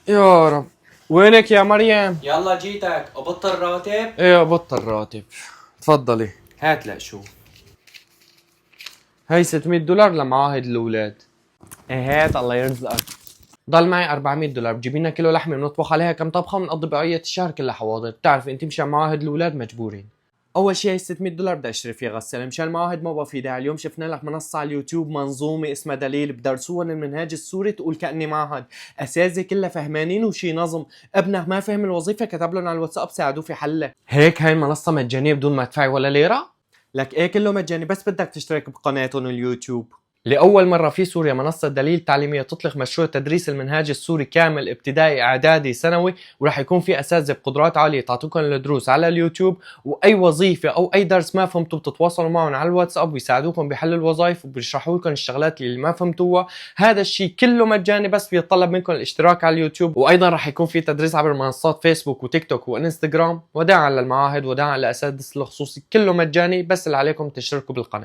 يا رب. وينك يا مريم؟ يلا جيتك ابطل راتب. ايه بطل راتب. تفضلي. هات لا شو. هي $600 لمعاهد الاولاد. ايه هات الله يرزقك. ضل معي $400. بجيب لنا كيلو لحمه بنطبخ عليها كم طبخه بنقضي بقيه الشهر كلها حواضر. بتعرفي انت مشان معاهد الاولاد مجبورين. اول شيء $600 بدي اشتري فيه غساله مشان المعاهد ما بقى في داعي. اليوم شفنا لك منصه على اليوتيوب منظومه اسمها دليل بدرسوها المنهاج السوري تقول كاني معهد. اساتذه كلها فهمانين وشي نظم. ابنه ما فهم الوظيفه كتب لهم على الواتساب ساعدوه في حلها. هيك هاي المنصه مجانيه بدون ما تدفعي ولا ليره. لك ايه كله مجاني بس بدك تشترك بقناتهم اليوتيوب. لأول مرة في سوريا منصة دليل تعليمية تطلق مشروع تدريس المنهاج السوري كامل ابتدائي إعدادي ثانوي، وراح يكون في أساتذة بقدرات عالية تعطوكم الدروس على اليوتيوب، وأي وظيفة أو أي درس ما فهمتوا بتتواصلوا معهم على الواتساب ويساعدوكم بحل الوظائف وبيشرحوا لكم الشغلات اللي ما فهمتوها. هذا الشيء كله مجاني بس بيتطلب منكم الاشتراك على اليوتيوب، وأيضا راح يكون في تدريس عبر منصات فيسبوك وتيك توك وانستغرام. وداعا للمعاهد وداعا للأساتذة الخصوصي، كله مجاني بس اللي عليكم تشتركوا بالقناة.